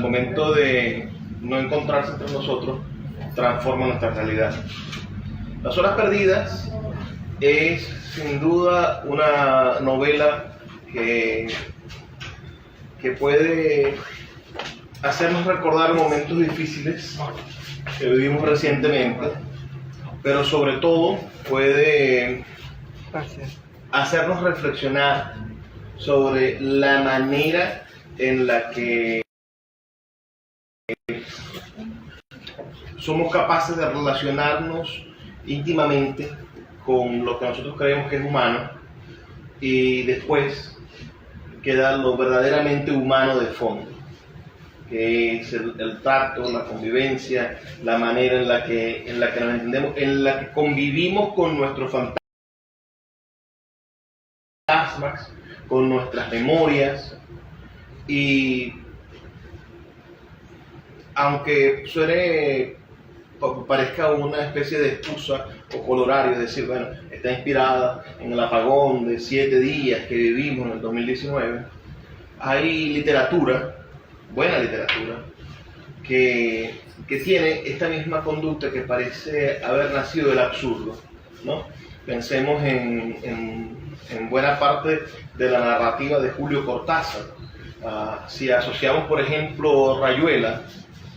momento de no encontrarse entre nosotros, transforma nuestra realidad. Las horas perdidas es sin duda una novela que puede hacernos recordar momentos difíciles que vivimos recientemente, pero sobre todo puede hacernos reflexionar sobre la manera en la que somos capaces de relacionarnos íntimamente con lo que nosotros creemos que es humano, y después queda lo verdaderamente humano de fondo, que es el trato, la convivencia, la manera en la que nos entendemos, en la que convivimos con nuestros fantasmas, con nuestras memorias. Y aunque parezca una especie de excusa o colorario, decir, bueno, está inspirada en el apagón de 7 días que vivimos en el 2019, hay literatura, buena literatura, que tiene esta misma conducta que parece haber nacido del absurdo, ¿no? Pensemos en buena parte de la narrativa de Julio Cortázar. Si asociamos, por ejemplo, Rayuela,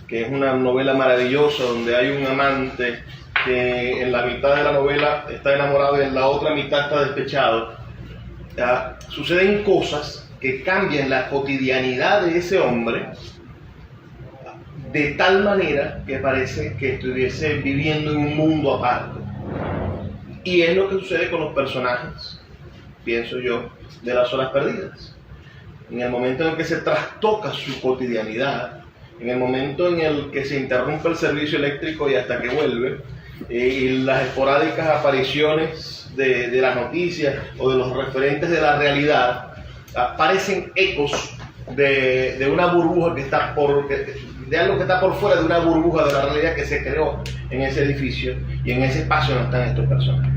que es una novela maravillosa donde hay un amante que en la mitad de la novela está enamorado y en la otra mitad está despechado, suceden cosas que cambian la cotidianidad de ese hombre de tal manera que parece que estuviese viviendo en un mundo aparte. Y es lo que sucede con los personajes, pienso yo, de Las horas perdidas. En el momento en el que se trastoca su cotidianidad, en el momento en el que se interrumpe el servicio eléctrico y hasta que vuelve, y las esporádicas apariciones de las noticias o de los referentes de la realidad parecen ecos de una burbuja de algo que está por fuera de una burbuja de la realidad que se creó en ese edificio, y en ese espacio no están estos personajes.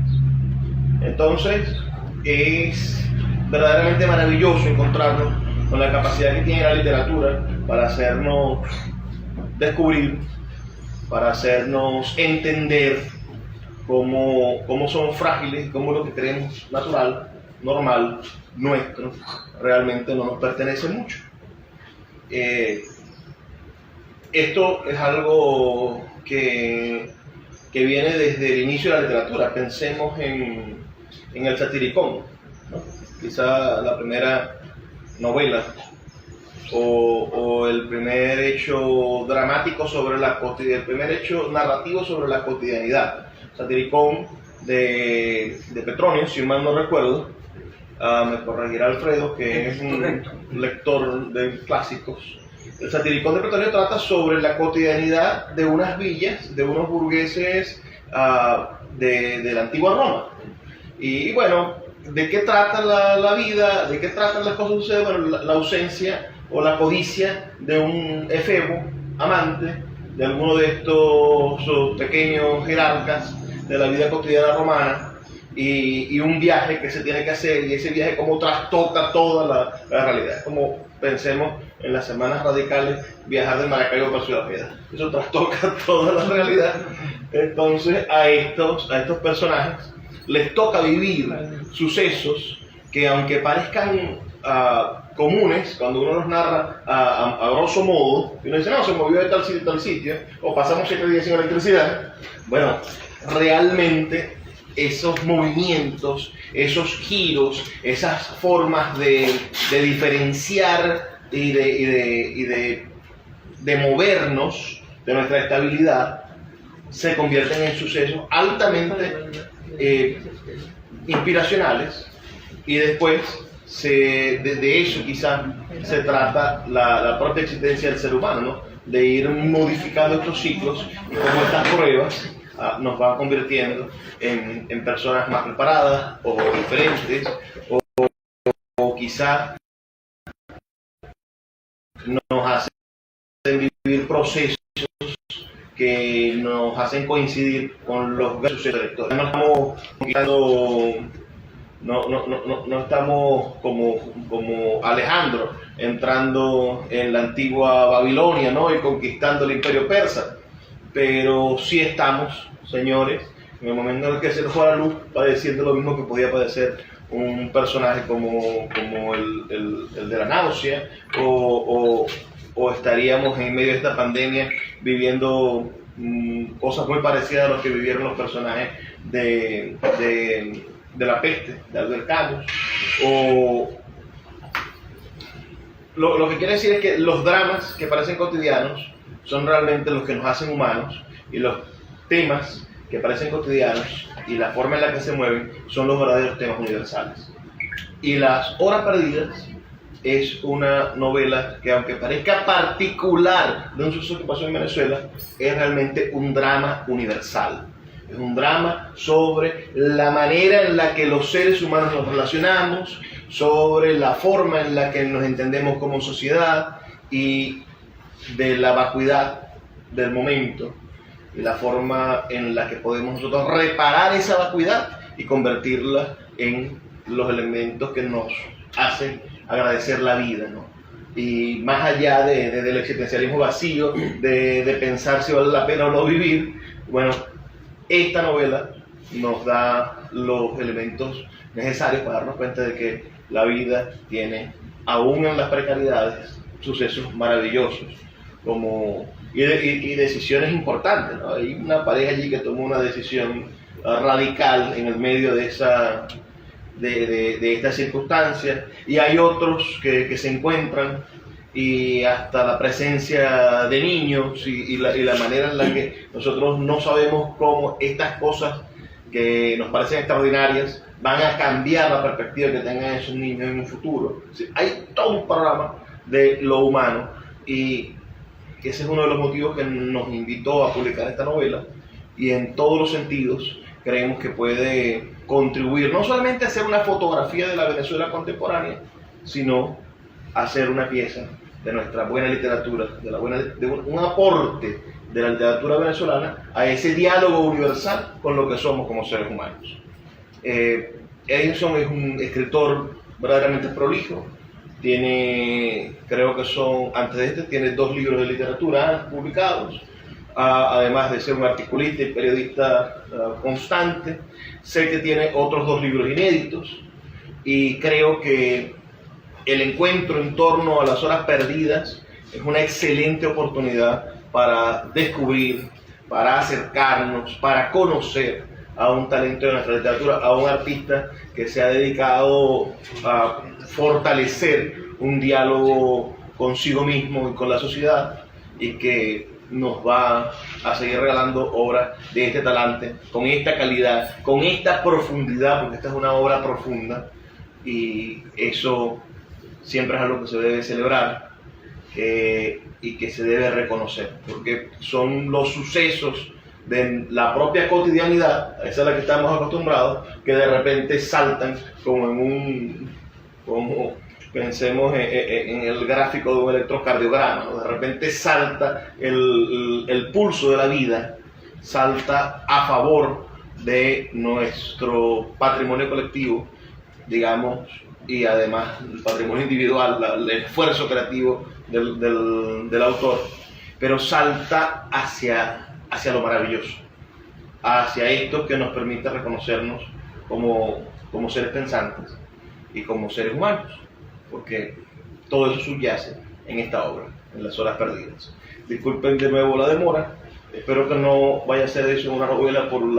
Entonces es verdaderamente maravilloso encontrarnos con la capacidad que tiene la literatura para hacernos descubrir, para hacernos entender cómo somos frágiles, cómo lo que creemos natural, normal, nuestro, realmente no nos pertenece mucho. Esto es algo que viene desde el inicio de la literatura. Pensemos en el Satiricón, ¿no? Quizá la primera novela o el primer hecho dramático el primer hecho narrativo sobre la cotidianidad. Satiricón de Petronio, si mal no recuerdo, me corregirá Alfredo, que es un lector de clásicos. El Satiricón de Petronio trata sobre la cotidianidad de unas villas, de unos burgueses de la antigua Roma. Y bueno, ¿de qué trata la vida? ¿De qué tratan las cosas que suceden? Bueno, la ausencia o la codicia de un efebo amante, de alguno de estos pequeños jerarcas de la vida cotidiana romana, y un viaje que se tiene que hacer, y ese viaje como trastoca toda la realidad. Como pensemos en las semanas radicales, viajar de Maracaibo para Ciudad Piedra. Eso trastoca toda la realidad. Entonces a estos personajes les toca vivir sucesos que, aunque parezcan comunes, cuando uno los narra a grosso modo, y uno dice, no, se movió de tal sitio a tal sitio, o pasamos 7 días sin electricidad, bueno, realmente esos movimientos, esos giros, esas formas de diferenciar y de movernos de nuestra estabilidad se convierten en sucesos altamente inspiracionales, y después de eso quizás se trata la propia existencia del ser humano, ¿no? De ir modificando estos ciclos, y como estas pruebas nos van convirtiendo en personas más preparadas o diferentes, o quizá nos hacen vivir procesos que nos hacen coincidir con los sucesos electorales. No estamos conquistando no estamos como Alejandro entrando en la antigua Babilonia, ¿no? Y conquistando el imperio persa, pero sí estamos, señores, en el momento en el que se nos fue la luz, padeciendo lo mismo que podía padecer un personaje como el de la náusea, o estaríamos en medio de esta pandemia viviendo cosas muy parecidas a lo que vivieron los personajes de la peste, de Albert Camus. Lo que quiere decir es que los dramas que parecen cotidianos son realmente los que nos hacen humanos, y los temas que parecen cotidianos y la forma en la que se mueven son los verdaderos temas universales. Y Las Horas Perdidas es una novela que, aunque parezca particular de un suceso que pasó en Venezuela, es realmente un drama universal. Es un drama sobre la manera en la que los seres humanos nos relacionamos, sobre la forma en la que nos entendemos como sociedad, y de la vacuidad del momento, y la forma en la que podemos nosotros reparar esa vacuidad y convertirla en los elementos que nos hacen agradecer la vida, ¿no? Y más allá del existencialismo vacío, de pensar si vale la pena o no vivir, bueno, esta novela nos da los elementos necesarios para darnos cuenta de que la vida tiene, aún en las precariedades, sucesos maravillosos y decisiones importantes, ¿no? Hay una pareja allí que tomó una decisión radical en el medio de esta circunstancia, y hay otros que se encuentran, y hasta la presencia de niños y la manera en la que nosotros no sabemos cómo estas cosas que nos parecen extraordinarias van a cambiar la perspectiva que tengan esos niños en un futuro. Es decir, hay todo un programa de lo humano, y ese es uno de los motivos que nos invitó a publicar esta novela, y en todos los sentidos creemos que puede contribuir no solamente a hacer una fotografía de la Venezuela contemporánea, sino a hacer una pieza de nuestra buena literatura, de un aporte de la literatura venezolana a ese diálogo universal con lo que somos como seres humanos. Edinson es un escritor verdaderamente prolijo. Tiene, creo que son, antes de este, tiene 2 libros de literatura publicados, además de ser un articulista y periodista constante. Sé que tiene otros 2 libros inéditos, y creo que el encuentro en torno a Las Horas Perdidas es una excelente oportunidad para descubrir, para acercarnos, para conocer a un talento de nuestra literatura, a un artista que se ha dedicado a fortalecer un diálogo consigo mismo y con la sociedad, y que nos va a seguir regalando obras de este talante, con esta calidad, con esta profundidad, porque esta es una obra profunda, y eso siempre es algo que se debe celebrar y que se debe reconocer, porque son los sucesos de la propia cotidianidad, esa es la que estamos acostumbrados, que de repente saltan como pensemos en el gráfico de un electrocardiograma, ¿no? De repente salta el pulso de la vida, salta a favor de nuestro patrimonio colectivo, digamos, y además el patrimonio individual, el esfuerzo creativo del autor, pero salta hacia lo maravilloso, hacia esto que nos permite reconocernos como seres pensantes y como seres humanos, porque todo eso subyace en esta obra, en Las Horas Perdidas. Disculpen de nuevo la demora, espero que no vaya a ser eso una novela por el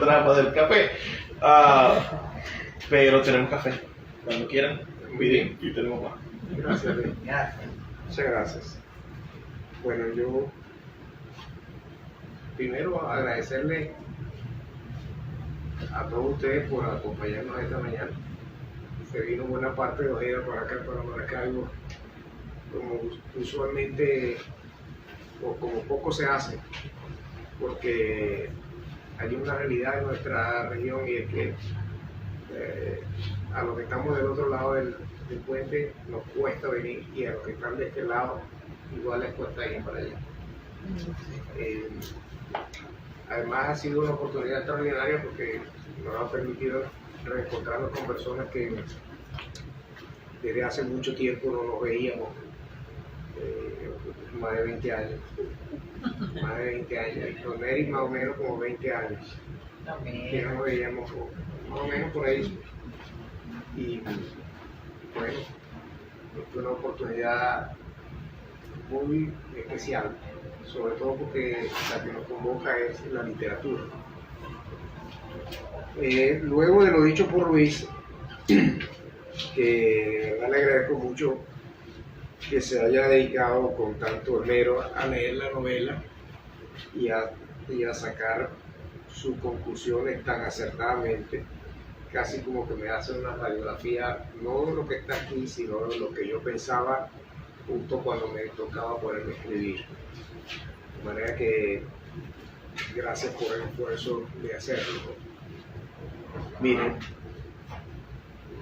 drama del café, pero tenemos café, cuando quieran, miren, y tenemos más. Gracias, Luis. Muchas gracias. Bueno, yo primero agradecerle a todos ustedes por acompañarnos esta mañana. Se vino buena parte de Ojeda para acá, para Maracaibo, como usualmente, o como poco se hace, porque hay una realidad en nuestra región, y es que a los que estamos del otro lado del puente nos cuesta venir, y a los que están de este lado igual les cuesta ir para allá. además ha sido una oportunidad extraordinaria porque nos ha permitido reencontrarnos con personas que desde hace mucho tiempo no nos veíamos, más de 20 años. Más de 20 años, y con Eric más o menos como 20 años. Que no nos veíamos más o menos por ahí. Y bueno, es una oportunidad muy especial, sobre todo porque la que nos convoca es la literatura. Luego de lo dicho por Luis, que le agradezco mucho que se haya dedicado con tanto esmero a leer la novela y a sacar sus conclusiones tan acertadamente, casi como que me hace una radiografía, no de lo que está aquí, sino de lo que yo pensaba justo cuando me tocaba ponerme a escribir. De manera que gracias por el esfuerzo de hacerlo. Miren,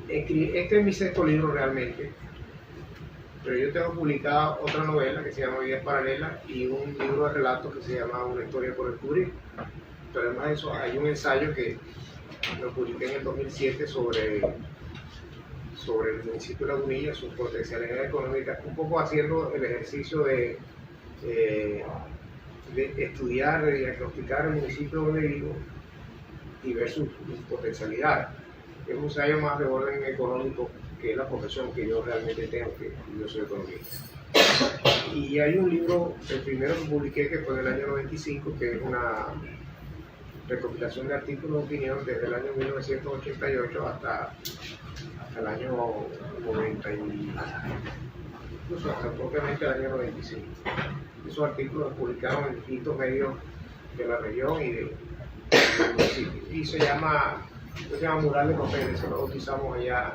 este es mi sexto libro realmente, pero yo tengo publicada otra novela que se llama Vidas Paralelas y un libro de relatos que se llama Una historia por descubrir. Pero además de eso, hay un ensayo que lo publiqué en el 2007 sobre el municipio de Lagunilla, sus potencialidades económicas, un poco haciendo el ejercicio de estudiar, de diagnosticar el municipio donde vivo y ver sus potencialidades. Es un ensayo más de orden económico, que es la profesión que yo realmente tengo, que yo soy economista. Y hay un libro, el primero que publiqué, que fue del año 95, que es una recopilación de artículos de opinión desde el año 1988 hasta el año 90, incluso hasta propiamente el año 95. Esos artículos los publicaron en distintos medios de la región y del municipio. Y se llama Mural de Papeles, se lo bautizamos allá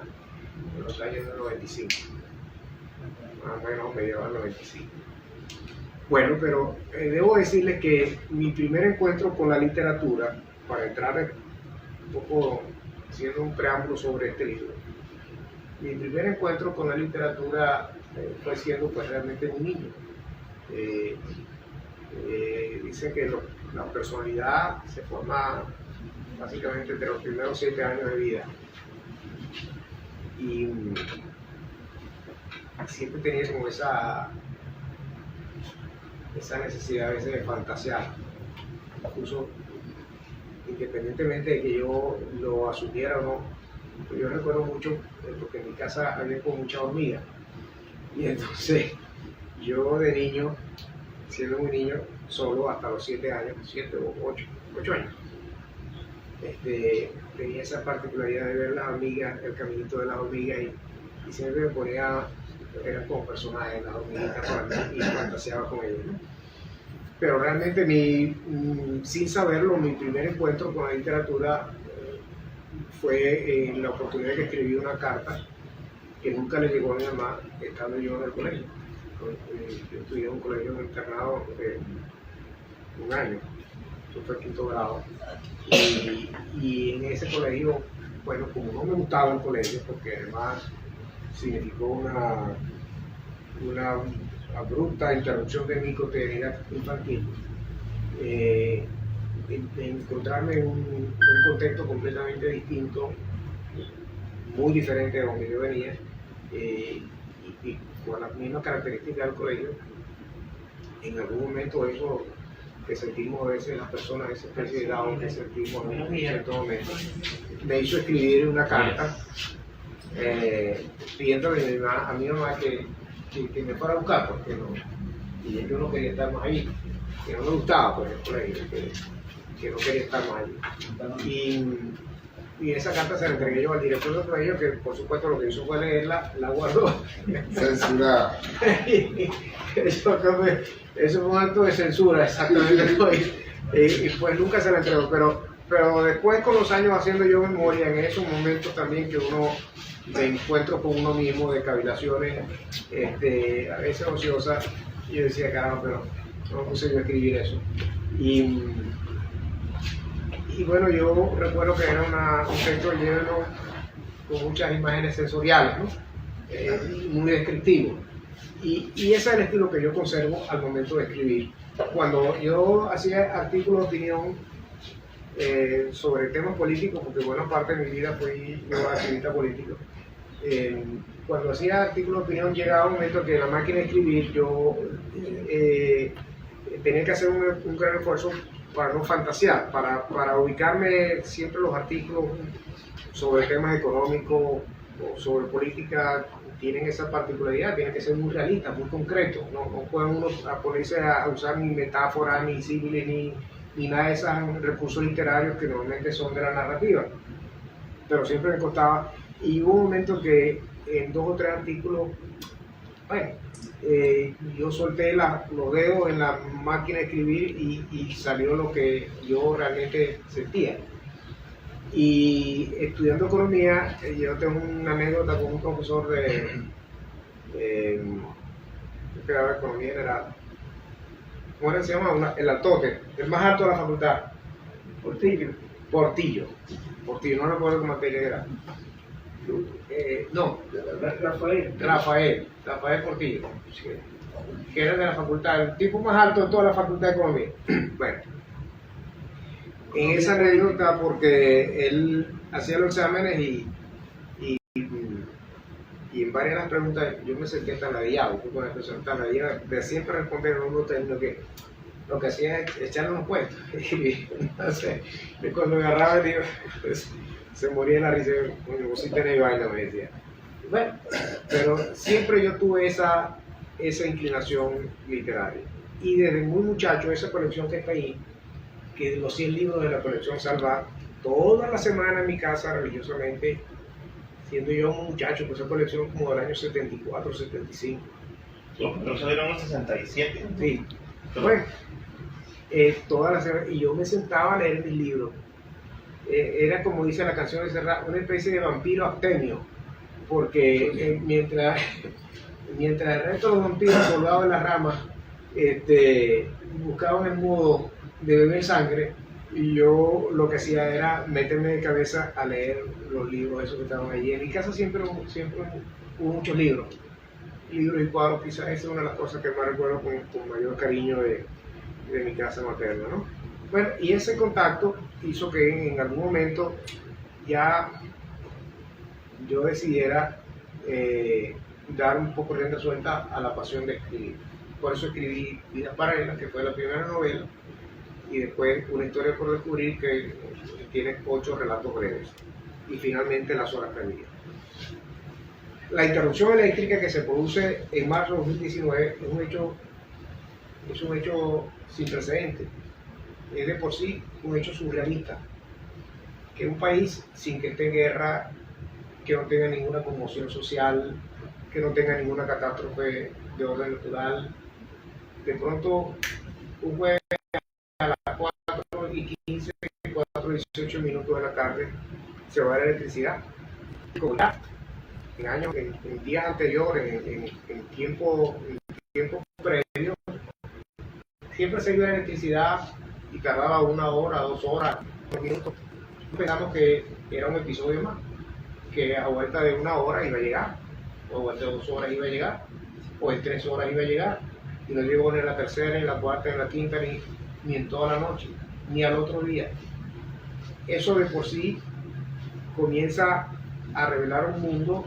en los años del 95, más o menos mediados del 95. Bueno, pero debo decirles que mi primer encuentro con la literatura, para entrar un poco haciendo un preámbulo sobre este libro, mi primer encuentro con la literatura fue siendo pues realmente un niño. Dicen que la personalidad se forma básicamente entre los primeros 7 años de vida. Y siempre tenía como esa necesidad a veces de fantasear, incluso independientemente de que yo lo asumiera o no. Yo recuerdo mucho, porque en mi casa había como mucha hormiga, y entonces yo de niño, siendo muy niño, solo hasta los 7 años, 7 o 8 años, tenía esa particularidad de ver las hormigas, el caminito de las hormigas, y siempre me ponía, eran como personajes, las hormiguitas, y fantaseaba con ellos, ¿no? Pero realmente, sin saberlo, mi primer encuentro con la literatura fue la oportunidad que escribí una carta que nunca le llegó a mi mamá, estando yo en el colegio. Yo estudié en un colegio internado de un año, eso fue 5º grado. Y en ese colegio, bueno, como no me gustaba el colegio, porque además significó una abrupta interrupción de mi cotidianidad infantil, encontrarme en un contexto completamente distinto, muy diferente de donde yo venía, y con las mismas características del colegio. En algún momento eso que sentimos a veces las personas, esa especie de lado que sentimos en cierto momento, me hizo escribir una carta pidiéndole a mi mamá que me fuera a buscar, porque y yo no quería estar más allí, que no me gustaba pues, el colegio, que no quería estar más allí. Y esa carta se la entregué yo al director del colegio, que por supuesto lo que hizo fue leerla, la guardó. Censurada. Eso fue un acto de censura, exactamente. Y pues nunca se la entregó, pero después con los años haciendo yo memoria, en esos momentos también que uno de encuentro con uno mismo, de cavilaciones, a veces ociosas, yo decía, caramba, pero no puse yo a escribir eso. Y bueno, yo recuerdo que era un texto lleno con muchas imágenes sensoriales, ¿no? Muy descriptivo. Y ese es el estilo que yo conservo al momento de escribir. cuando yo hacía artículos de opinión sobre temas políticos, porque buena parte de mi vida fui yo activista político, cuando hacía artículos de opinión llegaba un momento que la máquina de escribir yo tenía que hacer un gran esfuerzo para no fantasear, para ubicarme siempre los artículos sobre temas económicos o sobre política. Tienen esa particularidad, tienen que ser muy realistas, muy concretos. No pueden uno ponerse a usar ni metáforas, ni símiles, ni nada de esos recursos literarios que normalmente son de la narrativa. Pero siempre me costaba. Y hubo un momento que en 2 o 3 artículos, bueno, yo solté los dedos en la máquina de escribir y salió lo que yo realmente sentía. Y estudiando economía, yo tengo una anécdota con un profesor que daba economía general. ¿Cómo se llama? El altote, el más alto de la facultad. Portillo, no recuerdo qué materia era. No, Rafael Portillo, sí, que era de la facultad, el tipo más alto de toda la facultad de economía. Bueno, en esa anécdota, porque él hacía los exámenes y en varias de las preguntas yo me senté taladillado, con la expresión taladillado, de siempre responder a unos términos que lo que hacía es echarle unos cuentos. Y entonces, cuando me agarraba, digo, pues, se moría de la risa, coño, vos sí tenés vaina, me decía. Bueno, pero siempre yo tuve esa inclinación literaria. Y desde muy muchacho, esa colección que está ahí, que los 100 libros de la colección Salvat, toda la semana en mi casa religiosamente, siendo yo un muchacho, pues esa colección como del año 74, 75. Los primeros salieron en el 67. Sí. Bueno, toda la semana, y yo me sentaba a leer mis libros. Era como dice la canción de Serrat, una especie de vampiro abstemio, porque mientras el resto de los vampiros colgados en las ramas buscaban el modo de beber sangre, y yo lo que hacía era meterme de cabeza a leer los libros esos que estaban allí. En mi casa siempre hubo muchos libros y cuadros. Quizás esa es una de las cosas que más recuerdo con mayor cariño de mi casa materna, ¿no? Bueno, y ese contacto hizo que en algún momento ya yo decidiera dar un poco rienda suelta a la pasión de escribir. Por eso escribí Vidas Paralelas, que fue la primera novela, y después Una historia por descubrir, que tiene 8 relatos breves, y finalmente Las horas perdidas. La interrupción eléctrica que se produce en marzo de 2019 es un hecho sin precedentes. Es de por sí un hecho surrealista. Que un país sin que esté en guerra, que no tenga ninguna conmoción social, que no tenga ninguna catástrofe de orden natural, de pronto un jueves a las 4:15, 4:18 de la tarde, se va la electricidad. En días anteriores, en tiempo previo, siempre se iba la electricidad y tardaba 1 hora, 2 horas, 2 minutos. Pensamos que era un episodio más, que a vuelta de 1 hora iba a llegar, o a vuelta de 2 horas iba a llegar, o en 3 horas iba a llegar, y no llegó ni en la tercera, ni en la cuarta, ni en la quinta, ni en toda la noche, ni al otro día. Eso de por sí comienza a revelar un mundo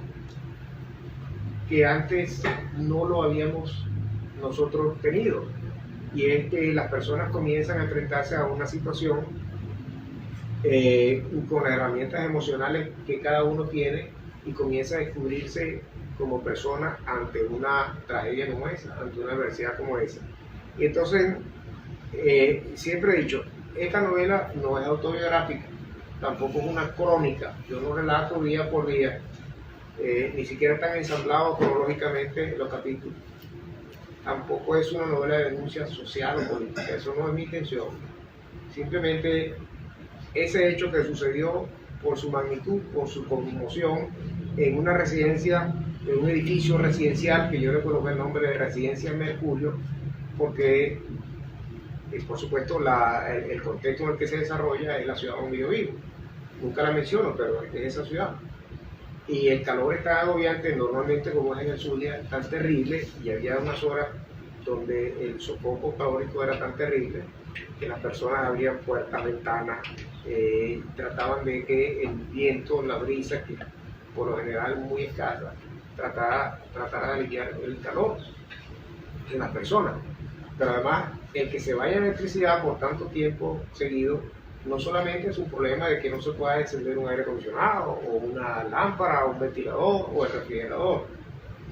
que antes no lo habíamos nosotros tenido, y es que las personas comienzan a enfrentarse a una situación con las herramientas emocionales que cada uno tiene, y comienza a descubrirse como persona ante una tragedia como esa, ante una adversidad como esa. Y entonces, siempre he dicho, esta novela no es autobiográfica, tampoco es una crónica, yo no relato día por día, ni siquiera están ensamblados cronológicamente los capítulos. Tampoco es una novela de denuncia social o política, eso no es mi intención. Simplemente ese hecho que sucedió por su magnitud, por su conmoción, en una residencia, en un edificio residencial, que yo le coloqué el nombre de Residencia Mercurio, porque por supuesto el contexto en el que se desarrolla es la ciudad donde yo vivo. Nunca la menciono, pero es esa ciudad. Y el calor está agobiante, normalmente como es en el Zulia, tan terrible, y había unas horas donde el sofoco calórico era tan terrible que las personas abrían puertas, ventanas, trataban de que el viento, la brisa, que por lo general es muy escasa, tratara de aliviar el calor de las personas. Pero además, el que se vaya la electricidad por tanto tiempo seguido, no solamente es un problema de que no se pueda encender un aire acondicionado, o una lámpara, o un ventilador, o el refrigerador.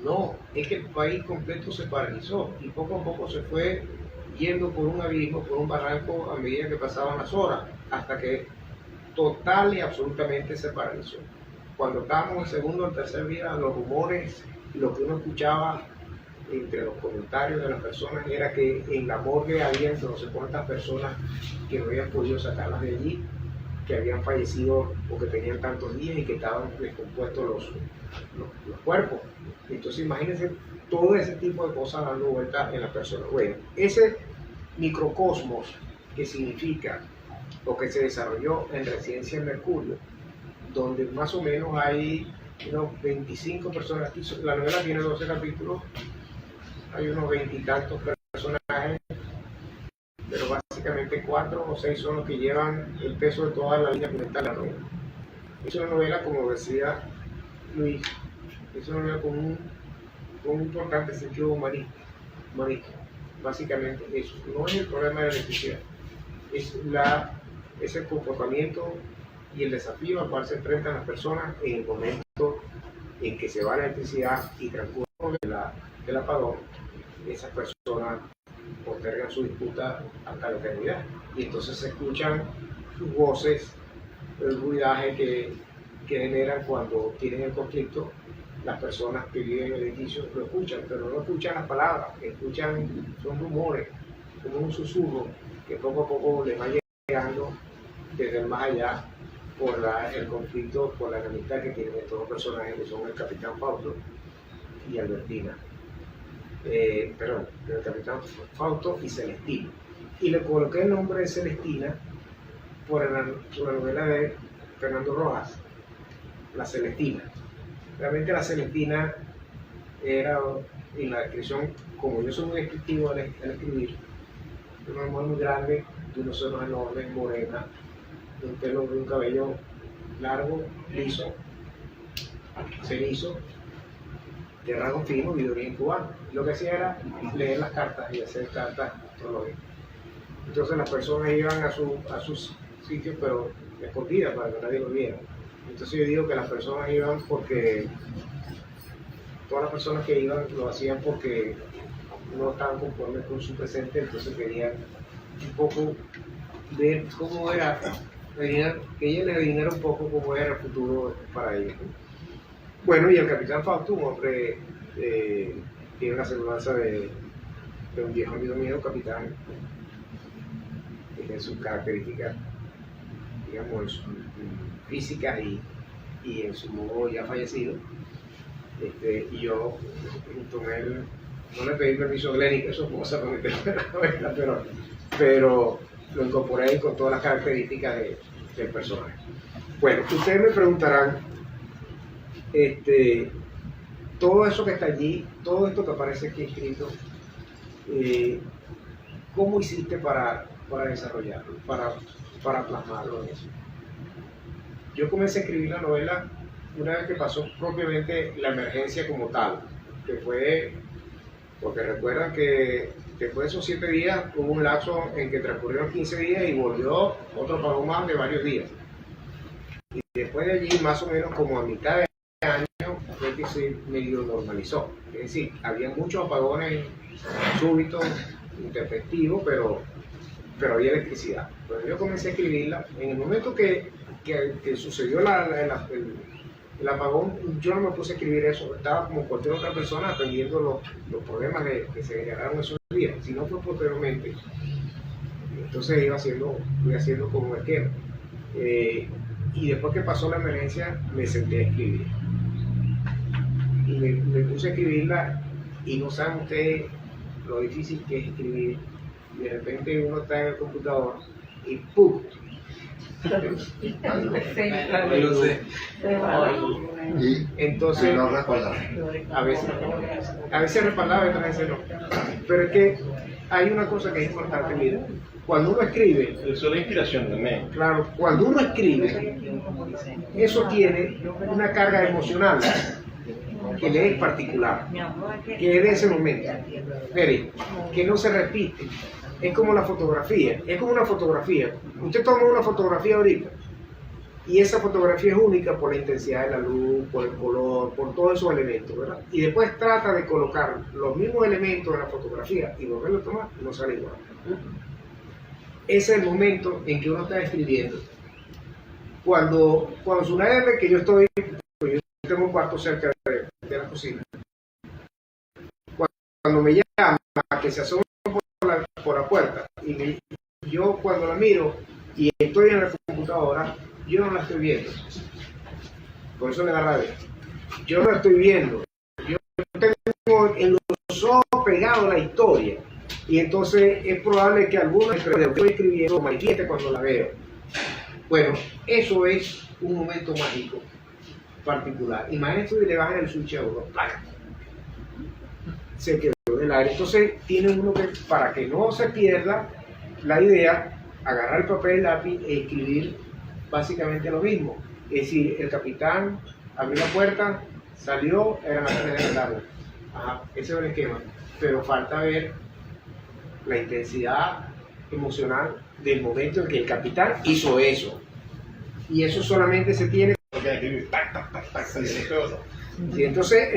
No, es que el país completo se paralizó y poco a poco se fue yendo por un abismo, por un barranco a medida que pasaban las horas, hasta que total y absolutamente se paralizó. Cuando estábamos en el segundo o el tercer día, los rumores, lo que uno escuchaba entre los comentarios de las personas era que en la morgue había no sé cuántas personas que no habían podido sacarlas de allí, que habían fallecido porque tenían tantos días y que estaban descompuestos los cuerpos. Entonces imagínense todo ese tipo de cosas dando vueltas en las personas. Bueno, ese microcosmos que significa lo que se desarrolló en Residencia en Mercurio, donde más o menos hay unos 25 personas, la novela tiene 12 capítulos, hay unos 20 y tantos personajes, pero básicamente 4 o 6 son los que llevan el peso de toda la línea argumental de la novela. Es una novela, como decía Luis, es una novela con un importante sentido humanista. Básicamente eso, no es el problema de la electricidad, es el comportamiento y el desafío al cual se enfrentan las personas en el momento en que se va la electricidad y transcurre el apagón. Esas personas postergan su disputa hasta la eternidad y entonces se escuchan sus voces, el ruidaje que generan cuando tienen el conflicto. Las personas que viven en el edificio lo escuchan, pero no escuchan las palabras, son rumores, como un susurro que poco a poco les va llegando desde el más allá por el conflicto, por la enemistad que tienen estos dos personajes que son el capitán Fausto y Albertina. El capitán Fausto y Celestina. Y le coloqué el nombre de Celestina por la novela de Fernando Rojas, La Celestina. Realmente la Celestina era, en la descripción, como yo soy muy descriptivo al escribir, de una mujer muy grande, de unos ojos enormes, morena, de un cabello largo, liso, cenizo, de rasgo fino y de origen cubano. Lo que hacía era leer las cartas y hacer cartas astrológicas. Entonces las personas iban a sus sitios, pero escondidas para que nadie lo viera. Entonces yo digo que las personas iban porque, todas las personas que iban lo hacían porque no estaban conformes con su presente, entonces querían un poco ver cómo era, que ella les adivinara un poco cómo era el futuro para ellos. Bueno, y el capitán Fausto, un hombre tiene una aseguranza de un viejo amigo mío, capitán, que tiene sus características, digamos, físicas y en su modo ya fallecido. Y yo, junto con él, no le pedí permiso a Glenny, que es su esposa, para meterlo en la novela, pero lo incorporé con todas las características del personaje. Bueno, ustedes me preguntarán, todo eso que está allí, todo esto que aparece aquí escrito, ¿cómo hiciste para desarrollarlo, para plasmarlo en eso? Yo comencé a escribir la novela una vez que pasó propiamente la emergencia como tal, que fue, porque recuerdan que después de esos 7 días hubo un lapso en que transcurrieron 15 días y volvió otro apagón más de varios días. Y después de allí, más o menos como a mitad de año, fue que se medio normalizó. Es decir, había muchos apagones súbitos, intempestivos, pero había electricidad. Cuando yo comencé a escribirla, en el momento que sucedió el apagón, yo no me puse a escribir eso, estaba como cualquier otra persona atendiendo los problemas que se generaron esos días, si no fue posteriormente. Entonces iba haciendo como un esquema. Y después que pasó la emergencia, me senté a escribir. Y me puse a escribirla, y no saben ustedes lo difícil que es escribir. Y de repente uno está en el computador y ¡pum! No lo sé. Y Entonces, no respaldar. a veces respaldaba y otras veces no. Pero es que hay una cosa que es importante, mira, cuando uno escribe, Eso es la inspiración también. claro, cuando uno escribe, eso tiene una carga emocional que le es particular, que es de ese momento. Mire, que no se repite. Es como la fotografía, es como una fotografía. Usted toma una fotografía ahorita y esa fotografía es única por la intensidad de la luz, por el color, por todos esos elementos, ¿verdad? Y después trata de colocar los mismos elementos de la fotografía y volverlo a tomar y no sale igual. Ese es el momento en que uno está escribiendo. Cuando sucede que yo tengo un cuarto cerca de la cocina, cuando me llama que se asoma por la puerta y yo cuando la miro y estoy en la computadora, yo no la estoy viendo. Por eso me da rabia. Yo no la estoy viendo. Yo tengo en los ojos pegado la historia. Y entonces es probable que algunos de lo que estoy escribiendo manifieste cuando la veo. Bueno, eso es un momento mágico particular. Imagínense que le bajan el switch a uno. ¡Plac! Se quedó del aire. Entonces tiene uno que, para que no se pierda la idea, agarrar el papel, el lápiz e escribir básicamente lo mismo. Es decir, el capitán abrió la puerta, salió, eran las 3 de la tarde. Ajá, ese es el esquema. Pero falta ver la intensidad emocional del momento en que el capitán hizo eso. Y eso solamente se tiene. Sí, entonces,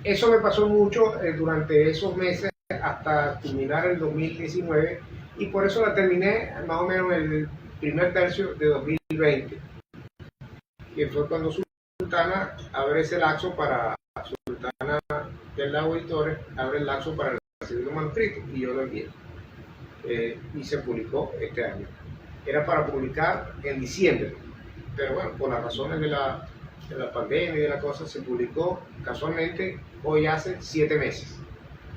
eso me pasó mucho durante esos meses hasta culminar el 2019 y por eso la terminé más o menos el primer tercio de 2020, que fue cuando Sultana abre ese lapso para Sultana del Lago Editores, abre el lapso para recibir los manuscritos y yo lo envié. Y se publicó este año. Era para publicar en diciembre, pero bueno, por las razones de la pandemia y de la cosa, se publicó casualmente hoy hace 7 meses.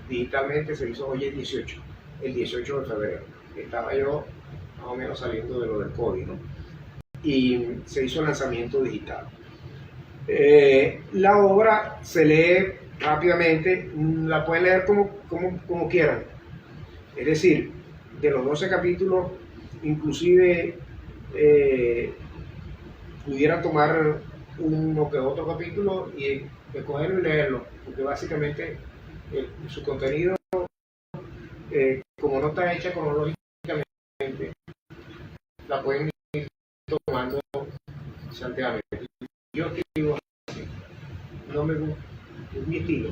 Digitalmente se hizo hoy el 18 de febrero. Estaba yo más o menos saliendo de lo del COVID, ¿no? Y se hizo el lanzamiento digital. La obra se lee rápidamente, la pueden leer como quieran. Es decir, de los 12 capítulos, inclusive pudiera tomar uno que otro capítulo y escogerlo y leerlo, porque básicamente su contenido, como no está hecha cronológicamente, la pueden ir tomando salteadamente. Yo escribo así, no me gusta, es mi estilo,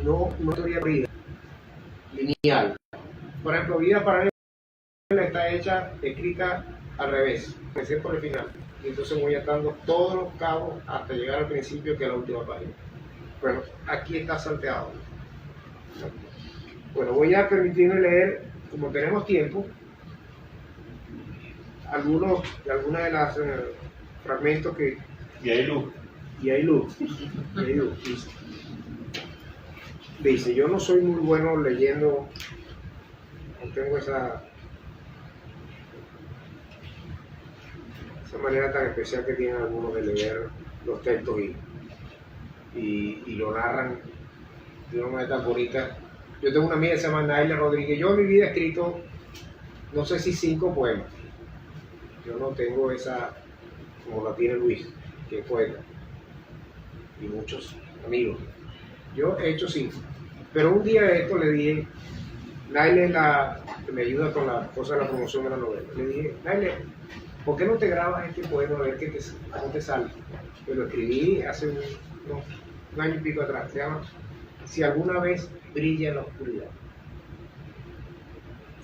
no teoría vida lineal. Por ejemplo, Vida Paralela está escrita al revés, empecé por el final. Y entonces voy atando todos los cabos hasta llegar al principio, que es la última página. Bueno, aquí está salteado. Bueno, voy a permitirme leer, como tenemos tiempo, algunos de los fragmentos que... Y hay luz. Y hay luz. Dice, yo no soy muy bueno leyendo, no tengo esa manera tan especial que tienen algunos de leer los textos y lo narran de una manera tan bonita. Yo tengo una amiga que se llama Naila Rodríguez. Yo en mi vida he escrito, no sé si 5 poemas. Yo no tengo esa, como la tiene Luis, que es poeta, y muchos amigos. Yo he hecho 5. Pero un día de esto le dije, Naila es la que me ayuda con la cosa de la promoción de la novela. Le dije, Naila, ¿por qué no te grabas este poema a ver cómo te sale? Yo lo escribí hace un año y pico atrás. Se llama Si alguna vez brilla en la oscuridad.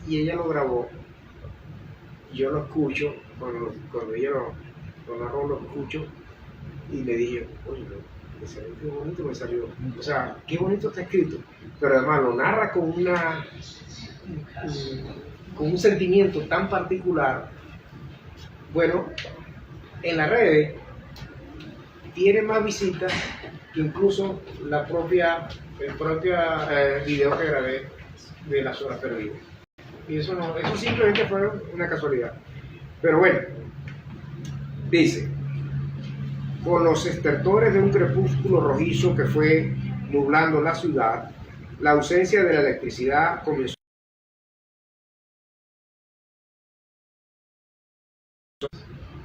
Y ella lo grabó. Yo lo escucho, cuando ella lo narró, lo escucho y le dije, oye, qué bonito me salió. O sea, qué bonito está escrito. Pero además lo narra con un sentimiento tan particular. Bueno, en las redes tiene más visitas que incluso el propio video que grabé de Las Horas Perdidas. Y eso simplemente fue una casualidad. Pero bueno, dice, con los estertores de un crepúsculo rojizo que fue nublando la ciudad, la ausencia de la electricidad comenzó.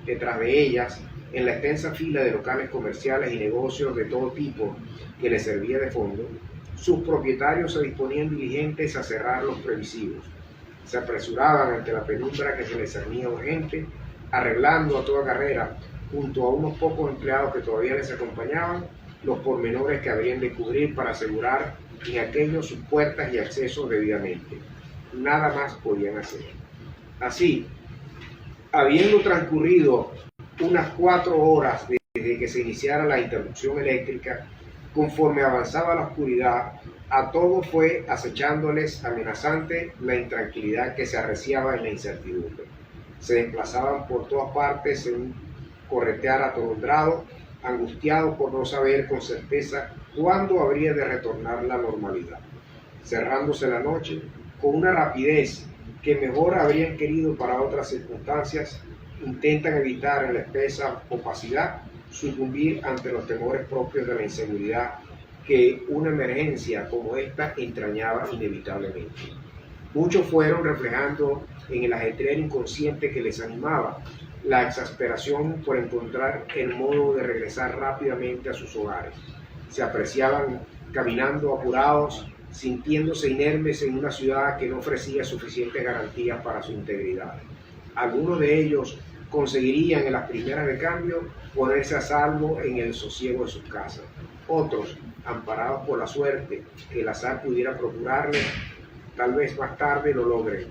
Detrás de ellas, en la extensa fila de locales comerciales y negocios de todo tipo que les servía de fondo, sus propietarios se disponían diligentes a cerrar los previsivos. Se apresuraban ante la penumbra que se les cernía urgente, arreglando a toda carrera, junto a unos pocos empleados que todavía les acompañaban, los pormenores que habrían de cubrir para asegurar en aquellos sus puertas y accesos debidamente. Nada más podían hacer. Así, habiendo transcurrido unas 4 horas desde que se iniciara la interrupción eléctrica, conforme avanzaba la oscuridad, a todos fue acechándoles amenazante la intranquilidad que se arreciaba en la incertidumbre. Se desplazaban por todas partes en un corretear atolondrado, angustiados por no saber con certeza cuándo habría de retornar la normalidad. Cerrándose la noche, con una rapidez que mejor habrían querido para otras circunstancias, intentan evitar en la espesa opacidad sucumbir ante los temores propios de la inseguridad que una emergencia como esta entrañaba inevitablemente. Muchos fueron reflejando en el ajetreo inconsciente que les animaba la exasperación por encontrar el modo de regresar rápidamente a sus hogares. Se apreciaban caminando apurados, sintiéndose inermes en una ciudad que no ofrecía suficientes garantías para su integridad. Algunos de ellos conseguirían en las primeras de cambio ponerse a salvo en el sosiego de sus casas. Otros, amparados por la suerte que el azar pudiera procurarles, tal vez más tarde lo logren.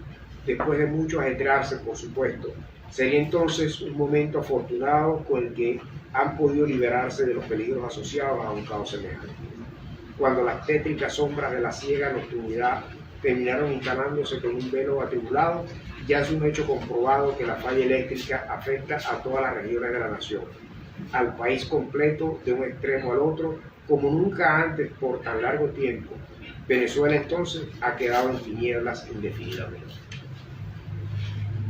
Después de mucho ajetrearse, por supuesto, sería entonces un momento afortunado con el que han podido liberarse de los peligros asociados a un caos semejante. Cuando las tétricas sombras de la ciega nocturnidad terminaron instalándose con un velo atribulado, ya es un hecho comprobado que la falla eléctrica afecta a todas las regiones de la nación, al país completo de un extremo al otro, como nunca antes por tan largo tiempo. Venezuela entonces ha quedado en tinieblas indefinidamente.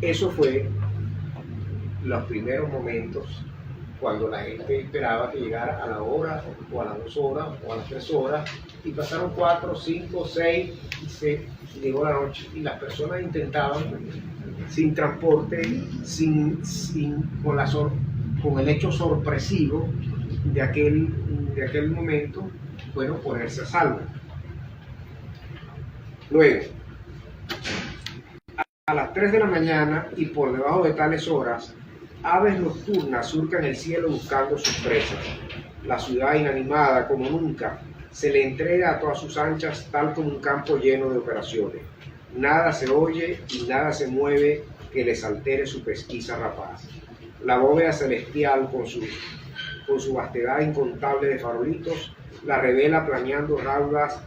Eso fue los primeros momentos cuando la gente esperaba que llegara a la hora, o a las 2 horas, o a las 3 horas, y pasaron 4, 5, 6, y se llegó la noche, y las personas intentaban, sin transporte, con el hecho sorpresivo de aquel momento, bueno, ponerse a salvo. Luego, a las 3 de la mañana y por debajo de tales horas, aves nocturnas surcan el cielo buscando sus presas. La ciudad inanimada como nunca se le entrega a todas sus anchas tal como un campo lleno de operaciones. Nada se oye y nada se mueve que les altere su pesquisa rapaz. La bóveda celestial con su vastedad incontable de farolitos la revela planeando raudas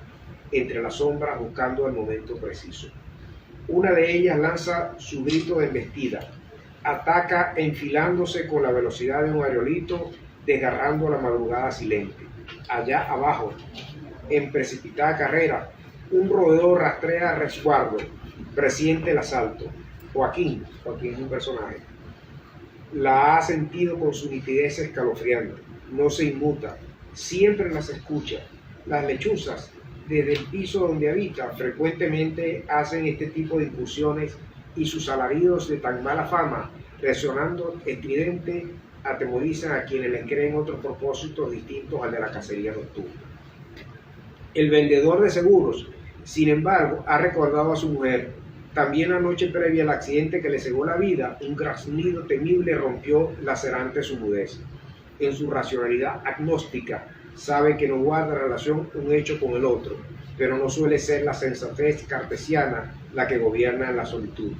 entre las sombras buscando el momento preciso. Una de ellas lanza su grito de embestida, ataca enfilándose con la velocidad de un aerolito, desgarrando la madrugada silente. Allá abajo, en precipitada carrera, un roedor rastrea a resguardo, presiente el asalto. Joaquín es un personaje, la ha sentido con su nitidez escalofriante, no se inmuta, siempre las escucha. Las lechuzas, desde el piso donde habita, frecuentemente hacen este tipo de incursiones y sus alaridos de tan mala fama, resonando estridente, atemorizan a quienes les creen otros propósitos distintos al de la cacería nocturna. El vendedor de seguros, sin embargo, ha recordado a su mujer. También la noche previa al accidente que le cegó la vida, un graznido temible rompió lacerante su mudez. En su racionalidad agnóstica, sabe que no guarda relación un hecho con el otro, pero no suele ser la sensatez cartesiana la que gobierna en la solitud.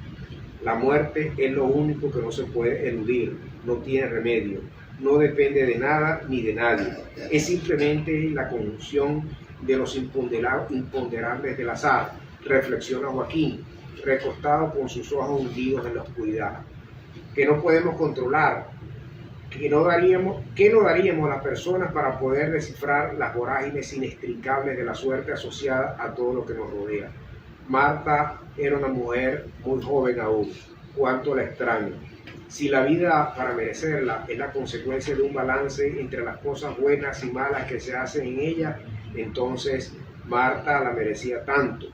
La muerte es lo único que no se puede eludir, no tiene remedio, no depende de nada ni de nadie. Es simplemente la conjunción de los imponderables del azar, reflexiona Joaquín, recostado con sus ojos hundidos en la oscuridad, que no podemos controlar, ¿qué no daríamos a las personas para poder descifrar las vorágines inextricables de la suerte asociada a todo lo que nos rodea? Marta era una mujer muy joven aún, cuánto la extraño. Si la vida, para merecerla, es la consecuencia de un balance entre las cosas buenas y malas que se hacen en ella, entonces Marta la merecía tanto,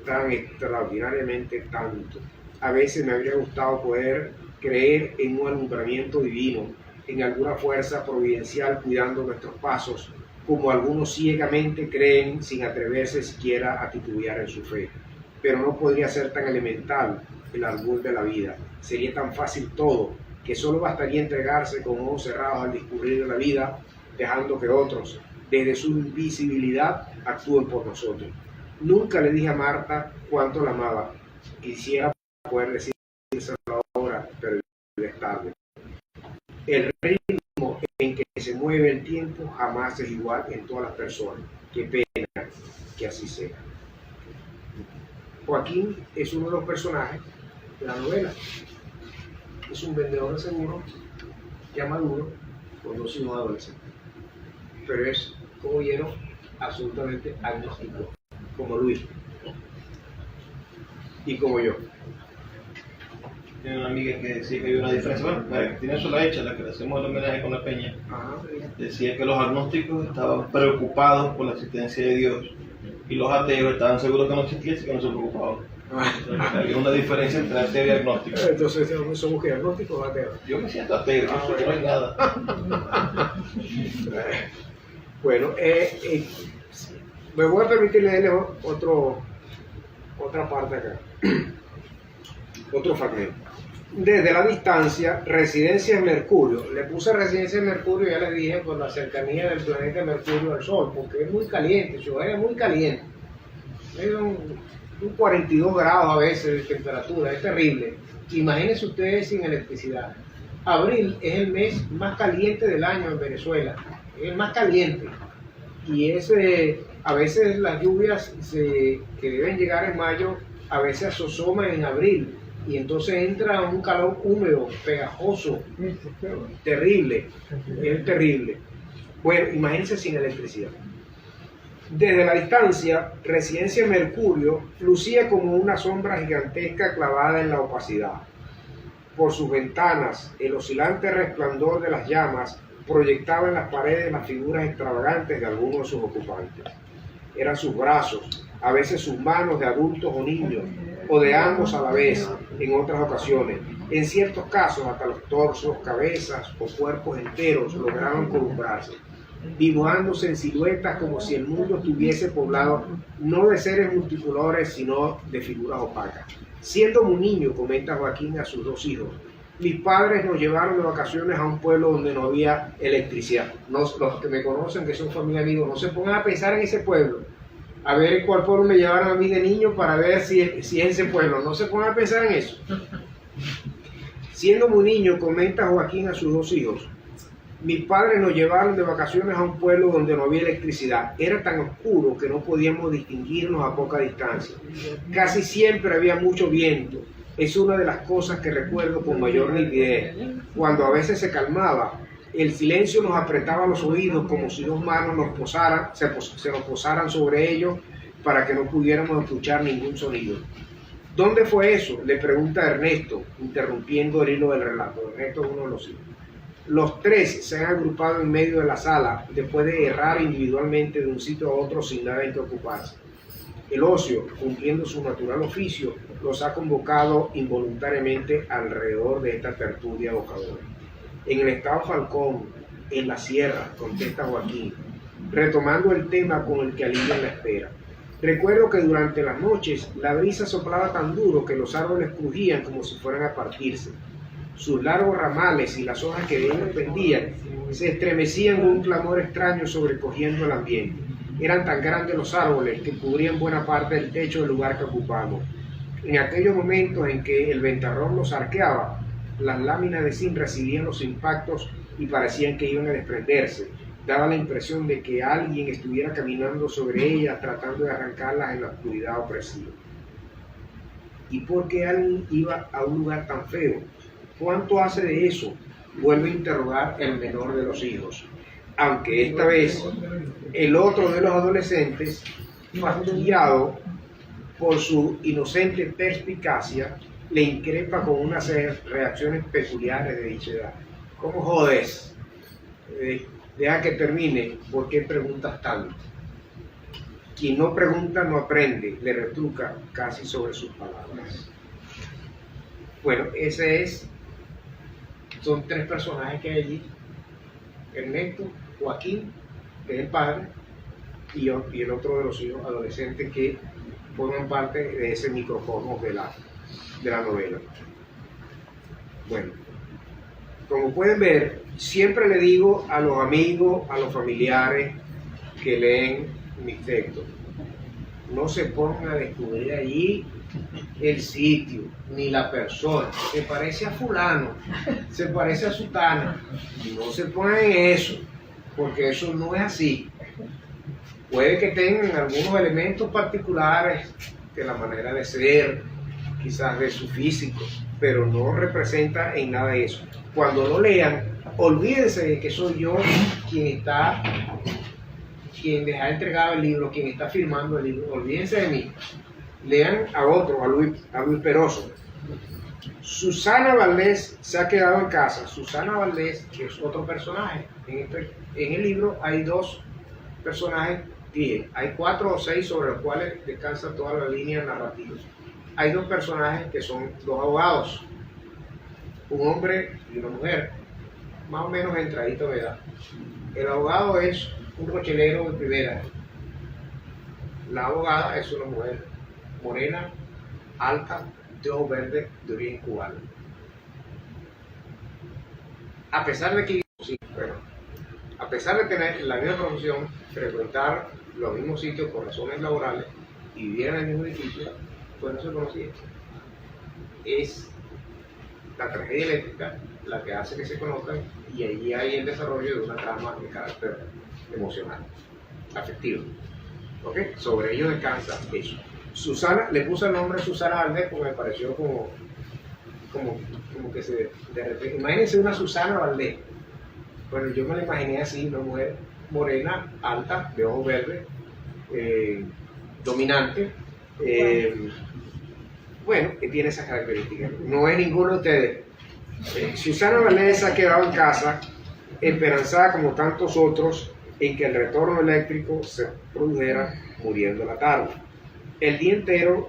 tan extraordinariamente tanto. A veces me habría gustado poder creer en un alumbramiento divino, en alguna fuerza providencial cuidando nuestros pasos, como algunos ciegamente creen sin atreverse siquiera a titubear en su fe. Pero no podría ser tan elemental el árbol de la vida. Sería tan fácil todo, que solo bastaría entregarse con ojos cerrados al discurrir de la vida, dejando que otros, desde su invisibilidad, actúen por nosotros. Nunca le dije a Marta cuánto la amaba. Quisiera poder decírselo ahora, pero es tarde. El ritmo en que se mueve el tiempo jamás es igual en todas las personas. Qué pena que así sea. Joaquín es uno de los personajes de la novela. Es un vendedor de seguros ya maduro, con 2 hijos adolescentes. Pero es, como vieron, absolutamente agnóstico, como Luis y como yo. Tiene una amiga que decía que había una diferencia. Bueno, la que tiene sola hecha, la que le hacemos el homenaje con la peña, decía que los agnósticos estaban preocupados por la existencia de Dios y los ateos estaban seguros que no existía, así que no se preocupaban. Había una diferencia entre ateo y agnóstico. Entonces, ¿somos que agnósticos o ateos? Yo me siento ateo, yo no hay nada. Bueno, me voy a permitir leerle otra parte acá, otro fragmento. Desde la distancia, Residencia en Mercurio. Le puse Residencia en Mercurio, ya les dije, por la cercanía del planeta Mercurio al Sol, porque es muy caliente, su área es muy caliente. Es un 42 grados a veces de temperatura, es terrible. Imagínense ustedes sin electricidad. Abril es el mes más caliente del año en Venezuela, es el más caliente. Y a veces las lluvias que deben llegar en mayo, a veces asoman en abril. Y entonces entra un calor húmedo, pegajoso, terrible, es terrible. Bueno, imagínense sin electricidad. Desde la distancia, Residencia Mercurio lucía como una sombra gigantesca clavada en la opacidad. Por sus ventanas, el oscilante resplandor de las llamas proyectaba en las paredes las figuras extravagantes de algunos de sus ocupantes. Eran sus brazos, a veces sus manos de adultos o niños, o de ambos a la vez, en otras ocasiones. En ciertos casos, hasta los torsos, cabezas o cuerpos enteros lograban columbrarse, dibujándose en siluetas como si el mundo estuviese poblado no de seres multicolores, sino de figuras opacas. Siendo un niño, comenta Joaquín a sus 2 hijos, mis padres nos llevaron de vacaciones a un pueblo donde no había electricidad. Los que me conocen, que son familia amigos, no se pongan a pensar en ese pueblo. A ver cuál pueblo me llevaron a mí de niño para ver si es ese pueblo. No se pongan a pensar en eso. Siendo muy niño, comenta Joaquín a sus 2 hijos, mis padres nos llevaron de vacaciones a un pueblo donde no había electricidad. Era tan oscuro que no podíamos distinguirnos a poca distancia. Casi siempre había mucho viento. Es una de las cosas que recuerdo con mayor nitidez. Cuando a veces se calmaba, el silencio nos apretaba los oídos como si 2 manos se nos posaran sobre ellos para que no pudiéramos escuchar ningún sonido. ¿Dónde fue eso?, le pregunta Ernesto, interrumpiendo el hilo del relato. Ernesto es uno de los hijos. Los 3 se han agrupado en medio de la sala después de errar individualmente de un sitio a otro sin nada en que ocuparse. El ocio, cumpliendo su natural oficio, los ha convocado involuntariamente alrededor de esta tertulia evocadora. En el estado Falcón, en la sierra, contesta Joaquín, retomando el tema con el que alivian la espera. Recuerdo que durante las noches la brisa soplaba tan duro que los árboles crujían como si fueran a partirse. Sus largos ramales y las hojas que de ellos pendían se estremecían con un clamor extraño sobrecogiendo el ambiente. Eran tan grandes los árboles que cubrían buena parte del techo del lugar que ocupamos. En aquellos momentos en que el ventarrón los arqueaba, las láminas de zinc recibían los impactos y parecían que iban a desprenderse. Daba la impresión de que alguien estuviera caminando sobre ellas tratando de arrancarlas en la oscuridad opresiva. ¿Y por qué alguien iba a un lugar tan feo? ¿Cuánto hace de eso?, vuelve a interrogar el menor de los hijos. Aunque esta vez el otro de los adolescentes, fastidiado por su inocente perspicacia, le increpa con unas reacciones peculiares de dicha edad. ¿Cómo jodes? Deja que termine, ¿por qué preguntas tanto? Quien no pregunta no aprende, le retruca casi sobre sus palabras. Bueno, son tres personajes que hay allí: Ernesto, Joaquín, que es el padre, y el otro de los hijos adolescentes que forman parte de ese microcosmos de la novela. Bueno, como pueden ver, siempre le digo a los amigos, a los familiares que leen mis textos, no se pongan a descubrir allí el sitio, ni la persona, se parece a fulano, se parece a sutana, no se pongan en eso, porque eso no es así. Puede que tengan algunos elementos particulares de la manera de ser, quizás de su físico, pero no representa en nada eso. Cuando lo lean, olvídense de que soy yo quien les ha entregado el libro, quien está firmando el libro, olvídense de mí. Lean a otro, a Luis Peroso. Susana Valdés se ha quedado en casa. Susana Valdés, que es otro personaje. En el libro hay dos personajes, hay 4 o 6 sobre los cuales descansa toda la línea narrativa. Hay dos personajes que son dos abogados, un hombre y una mujer, más o menos entradito de edad. El abogado es un cochelero de primera. La abogada es una mujer morena, alta, de ojos verdes, de origen cubano. A pesar de que, a pesar de tener la misma profesión, frecuentar los mismos sitios por razones laborales y vivir en el mismo edificio, pues no se conocían. Es la tragedia eléctrica la que hace que se conozcan, y allí hay el desarrollo de una trama de carácter emocional, afectivo. ¿Okay? Sobre ello descansa eso. Susana, le puse el nombre Susana Valdés porque me pareció como que de repente, imagínense una Susana Valdés. Bueno, yo me la imaginé así, una mujer morena, alta, de ojos verdes, dominante, bueno, que tiene esas características. No es ninguno de ustedes. Susana Valdés se ha quedado en casa, esperanzada como tantos otros en que el retorno eléctrico se produjera muriendo la tarde. El día entero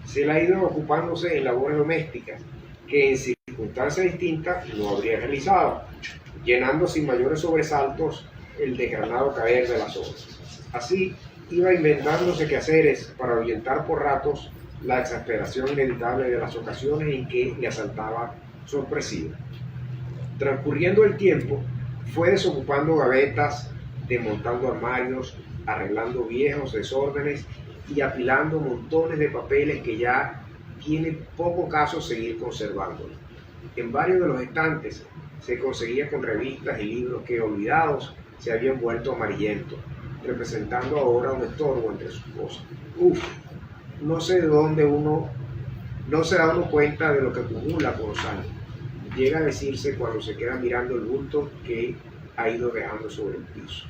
se la ha ido ocupándose en labores domésticas que en circunstancias distintas no habría realizado, llenando sin mayores sobresaltos el desgranado caer de las horas. Así iba inventándose quehaceres para ahuyentar por ratos la exasperación inevitable de las ocasiones en que le asaltaba sorpresiva. Transcurriendo el tiempo, fue desocupando gavetas, desmontando armarios, arreglando viejos desórdenes y apilando montones de papeles que ya tiene poco caso seguir conservándolos. En varios de los estantes se conseguía con revistas y libros que, olvidados, se habían vuelto amarillentos, representando ahora un estorbo entre sus cosas. No se da uno cuenta de lo que acumula con los años. Llega a decirse cuando se queda mirando el bulto que ha ido dejando sobre el piso.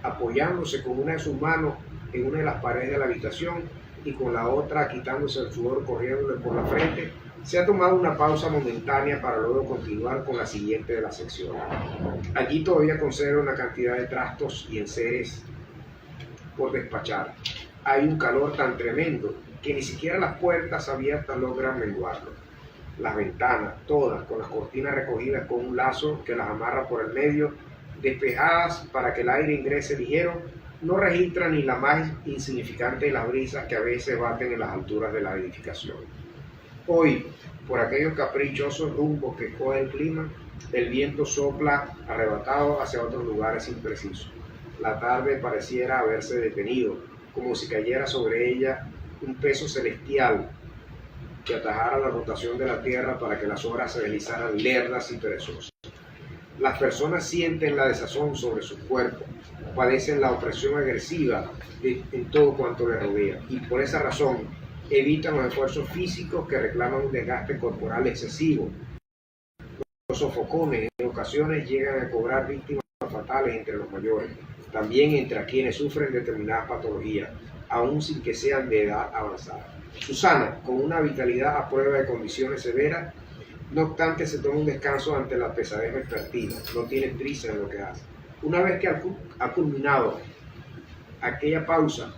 Apoyándose con una de sus manos en una de las paredes de la habitación y con la otra quitándose el sudor corriéndole por la frente, se ha tomado una pausa momentánea para luego continuar con la siguiente de la sección. Allí todavía conserva una cantidad de trastos y enseres por despachar. Hay un calor tan tremendo que ni siquiera las puertas abiertas logran menguarlo. Las ventanas, todas con las cortinas recogidas con un lazo que las amarra por el medio, despejadas para que el aire ingrese ligero, no registran ni la más insignificante de las brisas que a veces baten en las alturas de la edificación. Hoy, por aquellos caprichosos rumbos que coge el clima, el viento sopla arrebatado hacia otros lugares imprecisos. La tarde pareciera haberse detenido, como si cayera sobre ella un peso celestial que atajara la rotación de la tierra para que las horas se deslizaran lerdas y perezosas. Las personas sienten la desazón sobre sus cuerpos, padecen la opresión agresiva en todo cuanto les rodea, y por esa razón evitan los esfuerzos físicos que reclaman un desgaste corporal excesivo. Los sofocones en ocasiones llegan a cobrar víctimas fatales entre los mayores, también entre quienes sufren determinadas patologías, aun sin que sean de edad avanzada. Susana, con una vitalidad a prueba de condiciones severas, no obstante se toma un descanso ante la pesadez vespertina, no tiene prisa en lo que hace. Una vez que ha culminado aquella pausa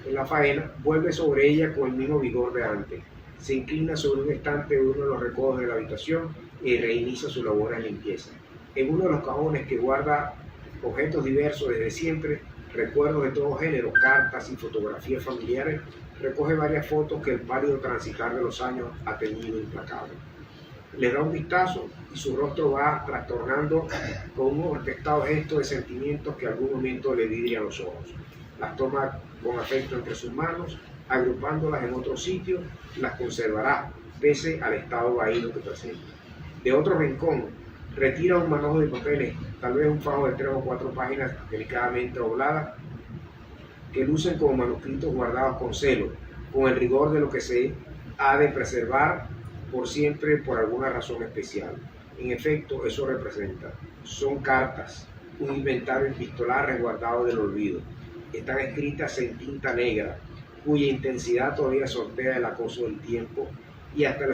en la faena, vuelve sobre ella con el mismo vigor de antes. Se inclina sobre un estante de uno de los recodos de la habitación y reinicia su labor de limpieza. En uno de los cajones que guarda objetos diversos desde siempre, recuerdos de todo género, cartas y fotografías familiares, recoge varias fotos que el pálido transitar de los años ha teñido implacable. Le da un vistazo y su rostro va trastornando con un orquestado gesto de sentimientos que algún momento le vidrian los ojos. Las toma con afecto entre sus manos, agrupándolas en otro sitio, las conservará, pese al estado vaído que presenta. De otro rincón, retira un manojo de papeles, tal vez un fajo de 3 o 4 páginas delicadamente dobladas, que lucen como manuscritos guardados con celo, con el rigor de lo que se ha de preservar por siempre por alguna razón especial. En efecto, eso representa. Son cartas, un inventario epistolar resguardado del olvido. Están escritas en tinta negra, cuya intensidad todavía sortea el acoso del tiempo y hasta el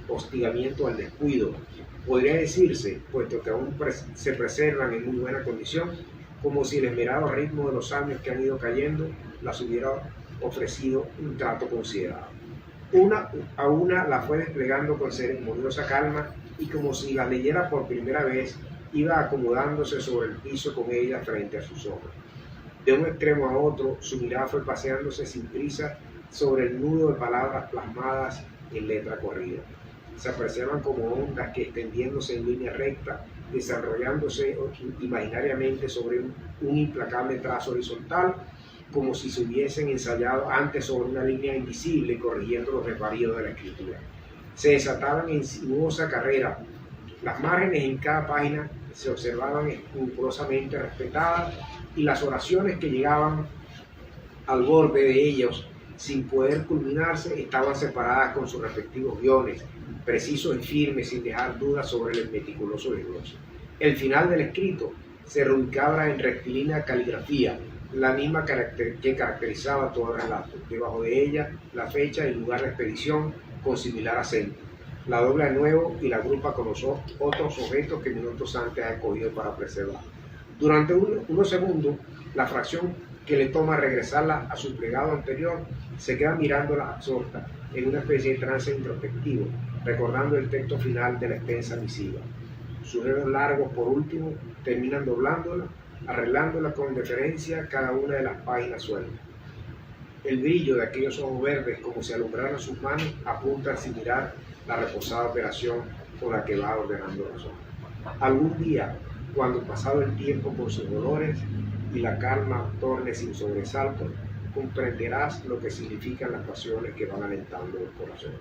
hostigamiento al descuido. Podría decirse, puesto que aún se preservan en muy buena condición, como si el esmerado ritmo de los años que han ido cayendo las hubiera ofrecido un trato considerado. Una a una la fue desplegando con ceremoniosa calma y como si las leyera por primera vez, iba acomodándose sobre el piso con ella frente a sus ojos. De un extremo a otro, su mirada fue paseándose sin prisa sobre el nudo de palabras plasmadas en letra corrida. Se apreciaban como ondas que, extendiéndose en línea recta, desarrollándose imaginariamente sobre un implacable trazo horizontal, como si se hubiesen ensayado antes sobre una línea invisible, corrigiendo los desvaríos de la escritura. Se desataban en sinuosa carrera. Las márgenes en cada página se observaban escrupulosamente respetadas y las oraciones que llegaban al borde de ellos, sin poder culminarse, estaban separadas con sus respectivos guiones, precisos y firmes, sin dejar dudas sobre el meticuloso desglose. El final del escrito se reubicaba en rectilínea caligrafía, la misma que caracterizaba todo el relato. Debajo de ella, la fecha y lugar de expedición con similar acento. La dobla de nuevo y la agrupa con los otros objetos que minutos antes ha escogido para preservar. Durante unos segundos, la fracción que le toma regresarla a su plegado anterior se queda mirándola absorta en una especie de trance introspectivo, recordando el texto final de la extensa misiva. Sus dedos largos, por último, terminan doblándola, arreglándola con deferencia cada una de las páginas sueltas. El brillo de aquellos ojos verdes, como si alumbraran sus manos, apunta sin mirar la reposada operación con la que va ordenando las hojas. Algún día, cuando pasado el tiempo con sus dolores y la calma torne sin sobresalto, comprenderás lo que significan las pasiones que van alentando el corazón.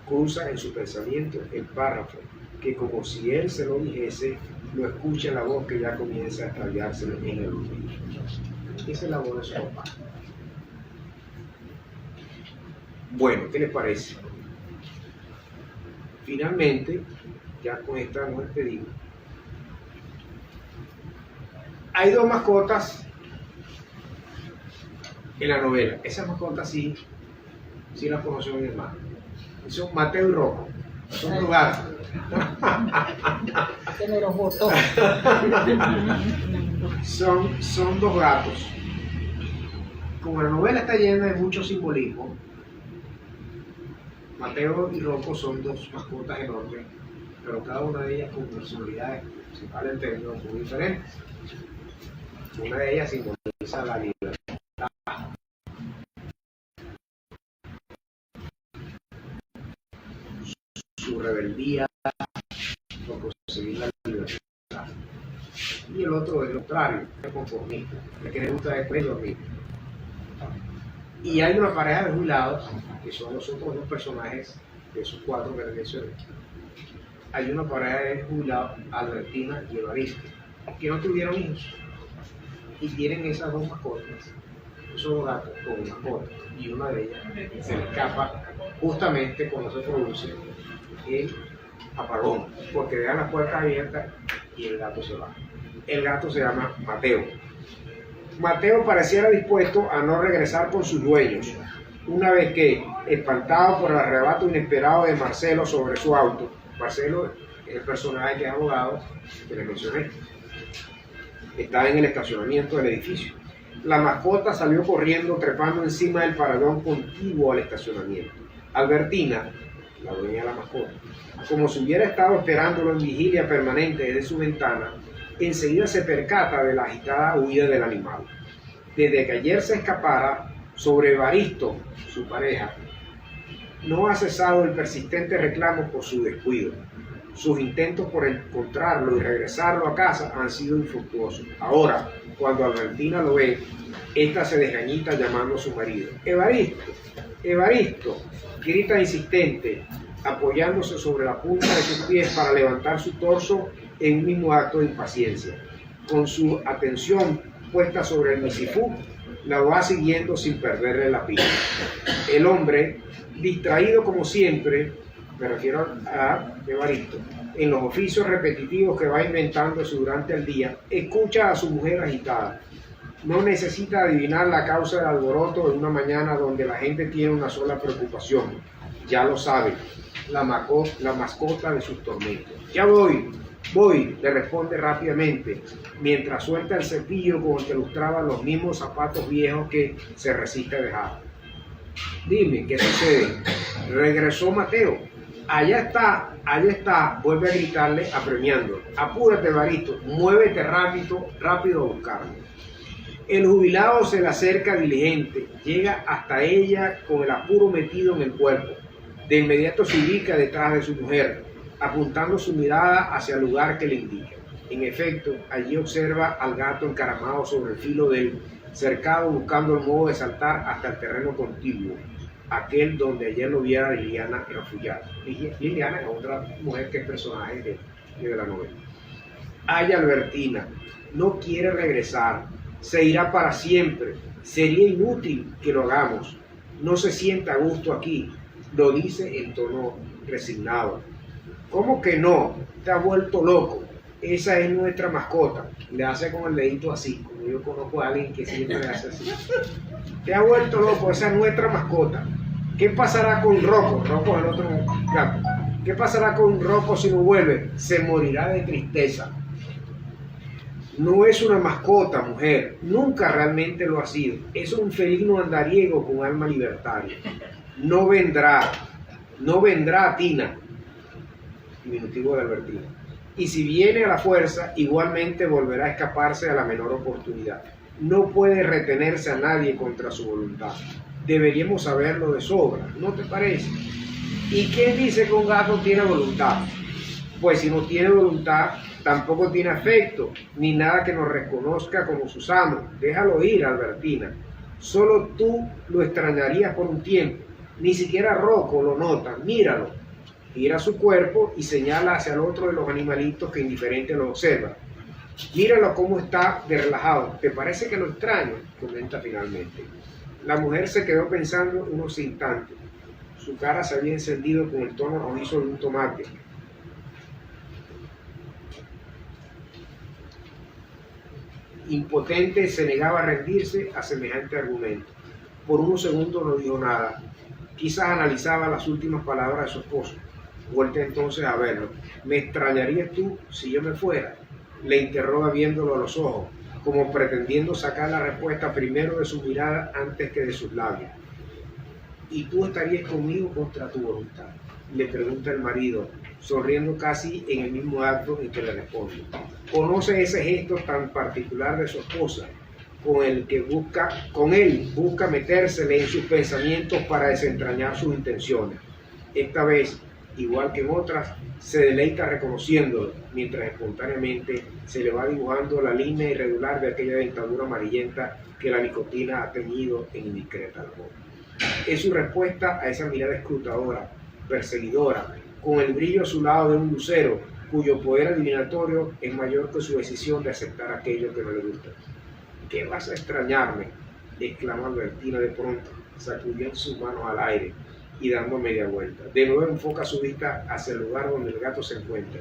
Cruza en su pensamiento el párrafo que, como si él se lo dijese, lo escucha en la voz que ya comienza a extraviarse en el olvido. Esa es la voz de su papá. Bueno, ¿qué les parece? Finalmente, ya con esta nos despedimos. Hay 2 mascotas en la novela. Esas mascotas sí las conoció mi hermano. Son Mateo y Rocco. Son 2 gatos. Que me los botó. Son 2 gatos. Como la novela está llena de mucho simbolismo, Mateo y Rocco son 2 mascotas enormes, pero cada una de ellas con personalidades principales en términos muy diferentes. Una de ellas simboliza la libertad. Su rebeldía por conseguir la libertad. Y el otro es lo contrario, es conformista, el que le gusta después dormir. Y hay una pareja de jubilados, que son los otros 2 personajes de esos 4 que les mencioné. Hay una pareja de jubilados, Albertina y Evaristo, que no tuvieron hijos y tienen esas 2 mascotas, esos 2 gatos con mascotas, y una de ellas se le escapa justamente cuando se produce el apagón, porque dejan las puertas abiertas y el gato se va. El gato se llama Mateo. Mateo pareciera dispuesto a no regresar con sus dueños, una vez que, espantado por el arrebato inesperado de Marcelo sobre su auto, Marcelo es el personaje que es abogado, que le mencioné, estaba en el estacionamiento del edificio. La mascota salió corriendo, trepando encima del paredón contiguo al estacionamiento. Albertina, la dueña de la mascota, como si hubiera estado esperándolo en vigilia permanente desde su ventana, enseguida se percata de la agitada huida del animal. Desde que ayer se escapara, sobre Evaristo, su pareja, no ha cesado el persistente reclamo por su descuido. Sus intentos por encontrarlo y regresarlo a casa han sido infructuosos. Ahora, cuando Albertina lo ve, esta se desgañita llamando a su marido. ¡Evaristo! ¡Evaristo!, grita insistente, apoyándose sobre la punta de sus pies para levantar su torso en un mismo acto de impaciencia. Con su atención puesta sobre el misifú, la va siguiendo sin perderle la pista. El hombre, distraído como siempre, me refiero a Evaristo, en los oficios repetitivos que va inventándose durante el día, escucha a su mujer agitada. No necesita adivinar la causa del alboroto en una mañana donde la gente tiene una sola preocupación. Ya lo sabe, la mascota de sus tormentos. Ya voy, le responde rápidamente, mientras suelta el cepillo con el que lustraba los mismos zapatos viejos que se resiste a dejar. Dime, ¿qué sucede? Regresó Mateo. Allá está, vuelve a gritarle, apremiando. Apúrate, Evaristo, muévete rápido a buscarlo. El jubilado se le acerca diligente, llega hasta ella con el apuro metido en el cuerpo. De inmediato se ubica detrás de su mujer, apuntando su mirada hacia el lugar que le indica. En efecto, allí observa al gato encaramado sobre el filo del cercado, buscando el modo de saltar hasta el terreno contiguo, aquel donde ayer lo viera Liliana refugiada. Liliana es otra mujer que es personaje de la novela. Ay, Albertina, no quiere regresar, se irá para siempre, sería inútil que lo hagamos, no se sienta a gusto aquí, lo dice en tono resignado. ¿Cómo que no? Te ha vuelto loco, esa es nuestra mascota. Le hace con el dedito así, como yo conozco a alguien que siempre le hace así. Te ha vuelto loco, esa es nuestra mascota. ¿Qué pasará con Rocco? Rocco es el otro gato. ¿Qué pasará con Rocco si no vuelve? Se morirá de tristeza. No es una mascota, mujer. Nunca realmente lo ha sido. Es un felino andariego con alma libertaria. No vendrá Tina, diminutivo de Albertina. Y si viene a la fuerza, igualmente volverá a escaparse a la menor oportunidad. No puede retenerse a nadie contra su voluntad. Deberíamos saberlo de sobra, ¿no te parece? ¿Y quién dice que un gato tiene voluntad? Pues si no tiene voluntad, tampoco tiene afecto, ni nada que nos reconozca como sus amos. Déjalo ir, Albertina. Solo tú lo extrañarías por un tiempo. Ni siquiera Rocco lo nota. Míralo. Gira su cuerpo y señala hacia el otro de los animalitos que indiferente lo observa. Míralo cómo está de relajado. ¿Te parece que lo extraño? Comenta finalmente. La mujer se quedó pensando unos instantes. Su cara se había encendido con el tono rojizo de un tomate. Impotente, se negaba a rendirse a semejante argumento. Por unos segundos no dijo nada. Quizás analizaba las últimas palabras de su esposo. Vuelta entonces a verlo. ¿Me extrañarías tú si yo me fuera? Le interroga viéndolo a los ojos, como pretendiendo sacar la respuesta primero de su mirada antes que de sus labios. ¿Y tú estarías conmigo contra tu voluntad? Le pregunta el marido, sonriendo casi en el mismo acto en que le responde. Conoce ese gesto tan particular de su esposa, con él busca metérsele en sus pensamientos para desentrañar sus intenciones. Esta vez, igual que en otras, se deleita reconociéndolo, mientras espontáneamente se le va dibujando la línea irregular de aquella dentadura amarillenta que la nicotina ha teñido en indiscreta alcohol. Es su respuesta a esa mirada escrutadora, perseguidora, con el brillo a su lado de un lucero, cuyo poder adivinatorio es mayor que su decisión de aceptar aquello que no le gusta. ¿Qué vas a extrañarme?, exclama Albertina de pronto, sacudiendo sus manos al aire y dando media vuelta. De nuevo enfoca su vista hacia el lugar donde el gato se encuentra.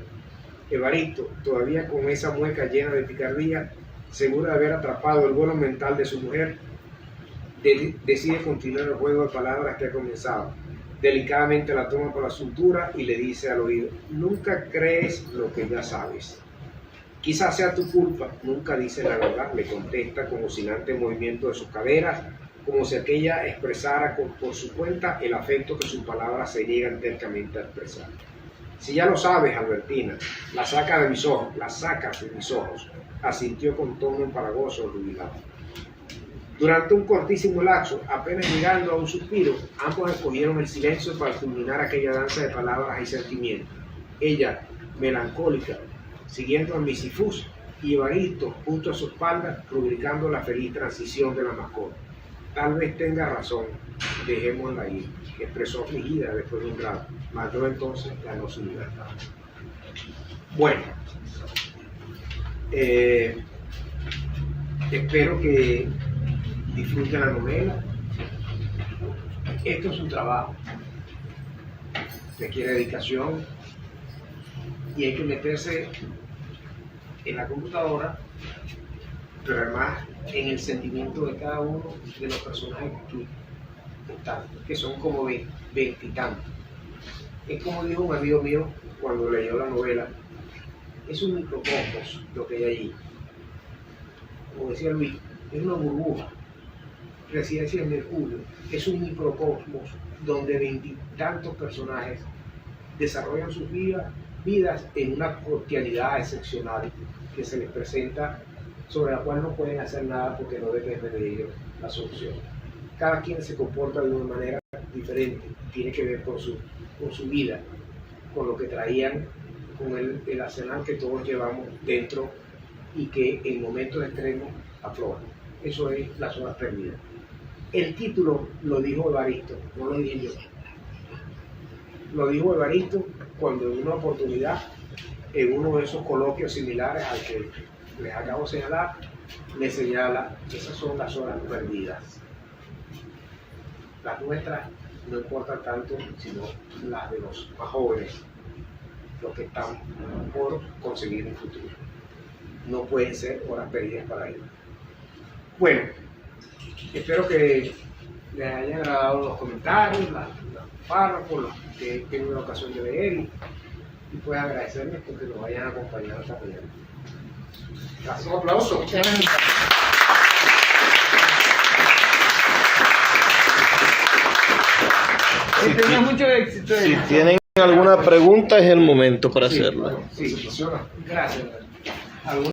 Evaristo, todavía con esa mueca llena de picardía, seguro de haber atrapado el vuelo mental de su mujer, decide continuar el juego de palabras que ha comenzado. Delicadamente la toma por la cintura y le dice al oído: nunca crees lo que ya sabes. Quizás sea tu culpa, nunca dice la verdad, le contesta con oscilante movimiento de sus caderas, como si aquella expresara por su cuenta el afecto que sus palabras se niegan tercamente a expresar. Si ya lo sabes, Albertina, la sacas de mis ojos, asintió con tono empalagoso el jubilado. Durante un cortísimo lapso, apenas llegando a un suspiro, ambos escogieron el silencio para culminar aquella danza de palabras y sentimientos. Ella, melancólica, siguiendo a Misifus, y Evaristo junto a su espalda, rubricando la feliz transición de la mascota. Tal vez tenga razón, dejémosla ir, expresó afligida después de un rato, mas yo entonces ganó su libertad. Bueno, espero que disfruten la novela. Esto es un trabajo, requiere dedicación y hay que meterse en la computadora, pero además en el sentimiento de cada uno de los personajes que son como veintitantos. Es como dijo un amigo mío cuando leyó la novela: es un microcosmos lo que hay allí. Como decía Luis, es una burbuja. Residencia en Mercurio es un microcosmos donde veintitantos personajes desarrollan sus vidas en una cotidianidad excepcional que se les presenta, sobre la cual no pueden hacer nada porque no depende de ellos la solución. Cada quien se comporta de una manera diferente, tiene que ver con su vida, con lo que traían, con el arsenal que todos llevamos dentro y que en momentos extremos afloran. Eso es Las Horas Perdidas. El título lo dijo Evaristo, no lo dije yo. Lo dijo Evaristo cuando en una oportunidad, en uno de esos coloquios similares al que les acabo de señalar, me señala: esas son las horas perdidas. Las nuestras no importan tanto, sino las de los más jóvenes, los que están por conseguir un futuro. No pueden ser horas perdidas para ellos. Bueno, espero que les hayan agradado los comentarios, los párrafos, los que he tenido la ocasión de leer, y puedan agradecerles porque nos hayan acompañado esta mañana. Gracias. Un aplauso. Tenía mucho éxito. Si tienen alguna pregunta, es el momento para hacerla. Sí, funciona. Gracias.